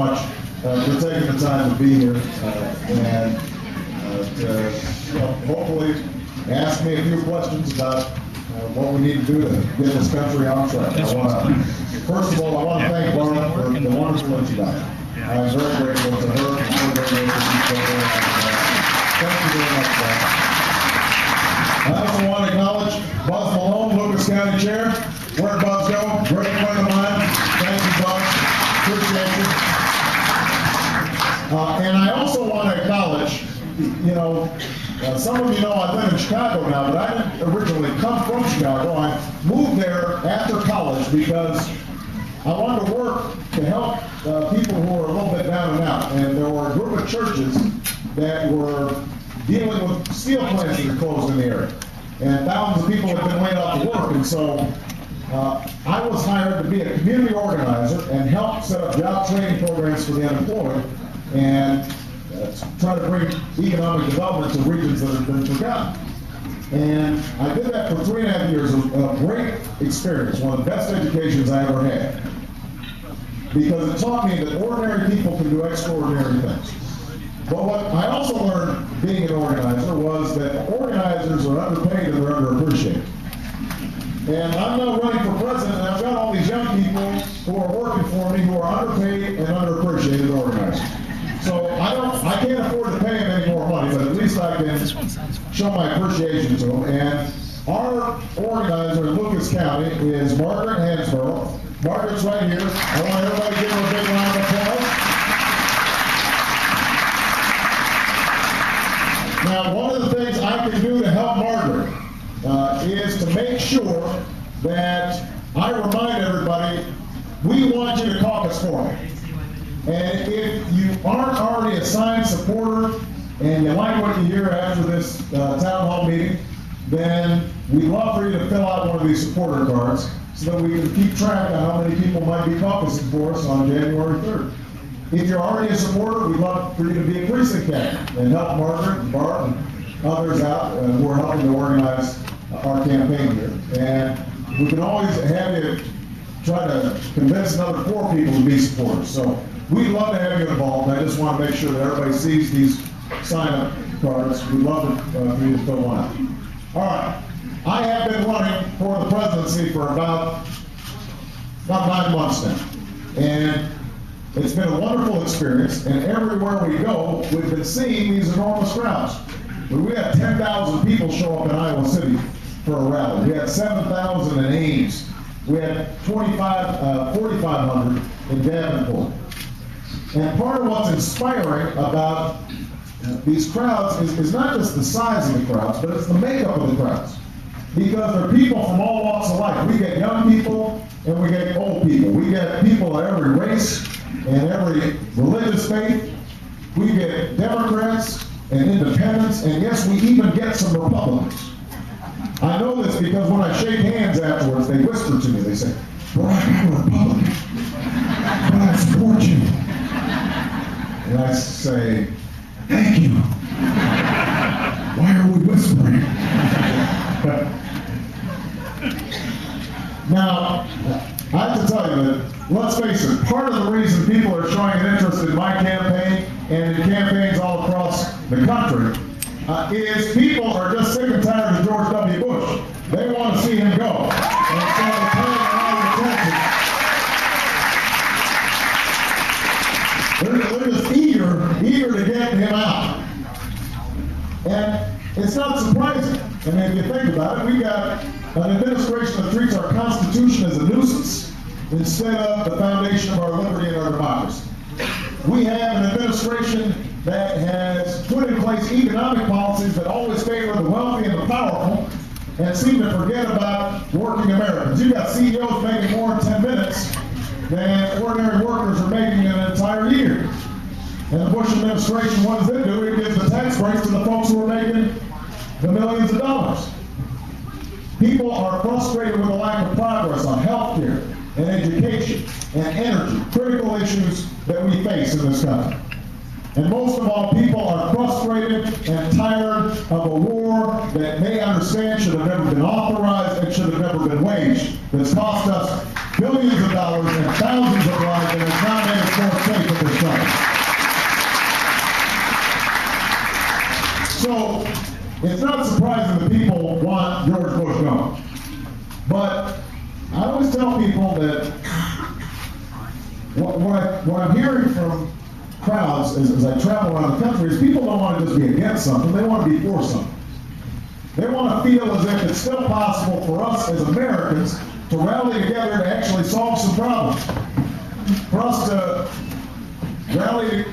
much for taking the time to be here and hopefully ask me a few questions about what we need to do to get this country on track. First of all, I want to thank Laura for the wonderful introduction. I'm very grateful to her. I'm very grateful to you. Thank you very much, Bob. I also want to acknowledge Buzz Malone, Lucas County Chair. Where'd Buzz go? Great friend of mine. Thank you, Buzz. Appreciate you. And I also want to acknowledge, some of you know I live in Chicago now, but I didn't originally come from Chicago. I moved there after college because I wanted to work to help people who were a little bit down and out. And there were a group of churches that were dealing with steel plants that were closed in the area. And thousands of people had been laid off to work. And so I was hired to be a community organizer and help set up job training programs for the unemployed and try to bring economic development to regions that have been forgotten. And I did that for 3.5 years, a great experience, one of the best educations I ever had. Because it taught me that ordinary people can do extraordinary things. But what I also learned being an organizer was that organizers are underpaid and they're underappreciated. And I'm now running for president, and I've got all these young people who are working for me who are underpaid and underappreciated organizers. So I can't afford to pay them any more money, but at least I can show my appreciation to them. And our organizer in Lucas County is Margaret Hansborough. Margaret's right here. I want everybody to give her a big round of applause. Now, one of the things I can do to help Margaret is to make sure that I remind everybody, we want you to caucus for me. And if you aren't already a signed supporter and you like what you hear after this town hall meeting, then we'd love for you to fill out one of these supporter cards so that we can keep track of how many people might be caucusing for us on January 3rd. If you're already a supporter, we'd love for you to be a precinct candidate and help Margaret and Bart and others out who are helping to organize our campaign here. And we can always have you try to convince another 4 people to be supporters. So we'd love to have you involved. I just want to make sure that everybody sees these sign-up cards. We'd love for you to fill one out. All right. I have been running for the presidency for about 9 months now. And it's been a wonderful experience. And everywhere we go, we've been seeing these enormous crowds. We had 10,000 people show up in Iowa City for a rally. We had 7,000 in Ames. We had 4,500 in Davenport. And part of what's inspiring about these crowds is not just the size of the crowds, but it's the makeup of the crowds. Because they're people from all walks of life. We get young people and we get old people. We get people of every race and every religious faith. We get Democrats and independents, and yes, we even get some Republicans. I know this because when I shake hands afterwards, they whisper to me, they say, "Barack, I'm a Republican, but I support you." And I say, "Thank you. Why are we whispering?" Now, I have to tell you that, let's face it, part of the reason people are showing an interest in my campaign and in campaigns all across the country is people are just sick and tired of George W. Bush. They want to see him go. And so they're paying a lot of attention. They're just eager to get him out. And it's not surprising. I mean, if you think about it, we got an administration that treats our Constitution as a nuisance instead of the foundation of our liberty and our democracy. We have an administration that has put in place economic policies that always favor the wealthy and the powerful and seem to forget about working Americans. You've got CEOs making more in 10 minutes than ordinary workers are making in an entire year. And the Bush administration, what does it do? It gives the tax breaks to the folks who are making the millions of dollars. People are frustrated with the lack of progress on health care and education and energy, critical issues that we face in this country. And most of all, people are frustrated and tired of a war that they understand should have never been authorized and should have never been waged, that's cost us billions of dollars and thousands of lives and has not made us more safe in this So it's not surprising that people want George Bush gone. But I always tell people that what I'm hearing from crowds as I travel around the country is people don't want to just be against something, they want to be for something. They want to feel as if it's still possible for us as Americans to rally together to actually solve some problems. For us to rally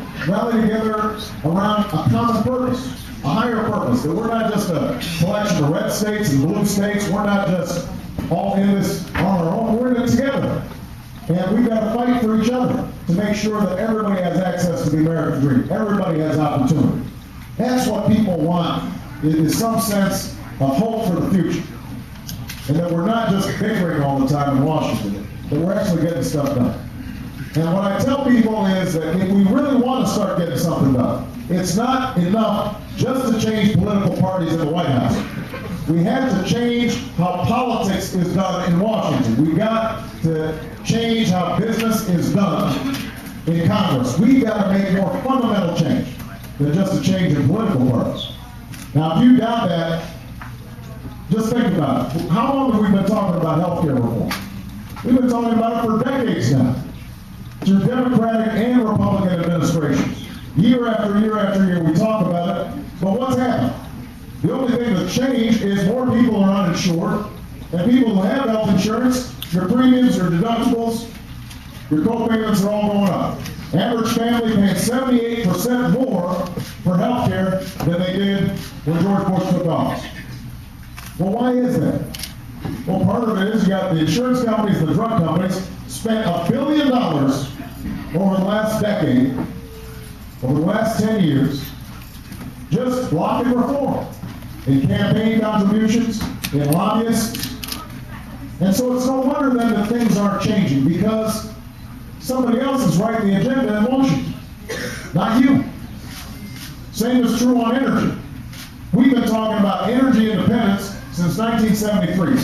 together around a common purpose, a higher purpose, that we're not just a collection of red states and blue states, we're not just all in this on our own, we're in it together. And we've got to fight for each other to make sure that everybody has access to the American dream. Everybody has opportunity. That's what people want, is some sense of hope for the future. And that we're not just bickering all the time in Washington, that we're actually getting stuff done. And what I tell people is that if we really want to start getting something done, it's not enough just to change political parties in the White House. We have to change how politics is done in Washington. We've got to change how business is done in Congress. We've got to make more fundamental change than just a change in political parties. Now, if you doubt that, just think about it. How long have we been talking about health care reform? We've been talking about it for decades now, through Democratic and Republican administrations. Year after year after year, we talk about it, but what's happened? The only thing that's changed is more people are uninsured, and people who have health insurance, your premiums, your deductibles, your co-payments are all going up. Average family paying 78% more for health care than they did when George Bush took office. Well, why is that? Well, part of it is you got the insurance companies and the drug companies spent $1 billion over the last decade, over the last 10 years, just blocking reform in campaign contributions, in lobbyists. And so it's no wonder then that things aren't changing, because somebody else is writing the agenda in Washington, not you. Same is true on energy. We've been talking about energy independence since 1973,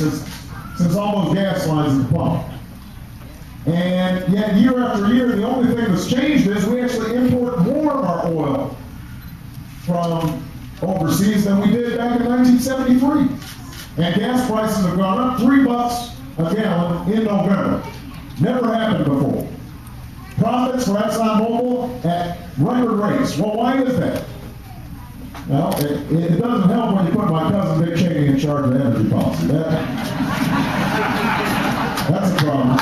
since all those gas lines at the pump. And yet year after year, the only thing that's changed is we actually import more of our oil from overseas than we did back in 1973. And gas prices have gone up $3 a gallon in November. Never happened before. Profits for ExxonMobil at record rates. Well, why is that? Well, it doesn't help when you put my cousin Dick Cheney in charge of energy policy. That's a problem.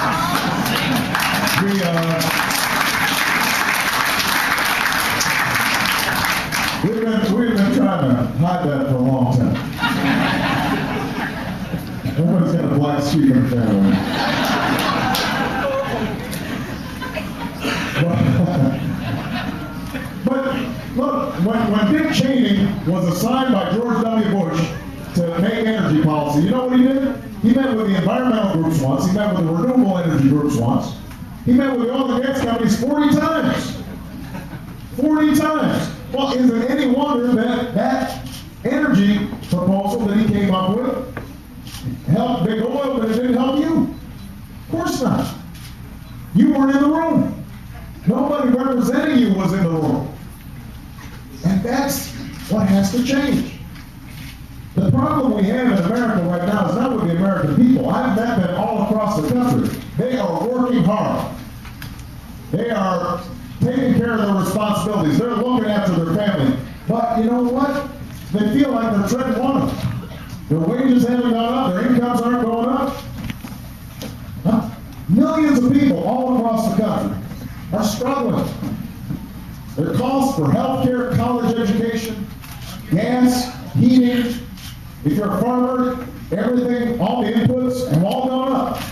We've been trying to hide that for a long time. Everybody's got a black sheep in the family. But look, when Dick Cheney was assigned by George W. Bush to make energy policy, you know what he did? He met with the environmental groups once, he met with the renewable energy groups once, he met with the oil and gas companies 40 times. 40 times. Well, is it any wonder that that energy proposal that he came up with helped big oil, but it didn't help you? Of course not. You weren't in the room. Nobody representing you was in the room. And that's what has to change. The problem we have in America right now is not with the American people. I've met them all across the country. They are working hard. They are taking care of their responsibilities. They're looking after their family. But you know what? They feel like they're treading water. Their wages haven't gone up. Their incomes aren't going up. Huh? Millions of people all across the country are struggling. Their costs for health care, college education, gas, heating, if you're a farmer, everything, all the inputs have all gone up.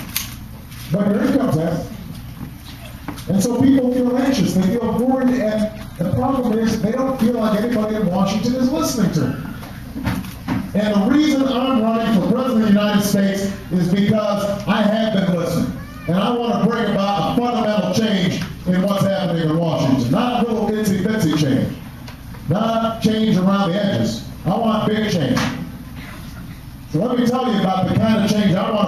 But your incomes have. And so people feel anxious, they feel worried, and the problem is they don't feel like anybody in Washington is listening to them. And the reason I'm running for President of the United States is because I have been listening. And I want to bring about a fundamental change in what's happening in Washington. Not a little itsy-bitsy change. Not change around the edges. I want big change. So let me tell you about the kind of change I want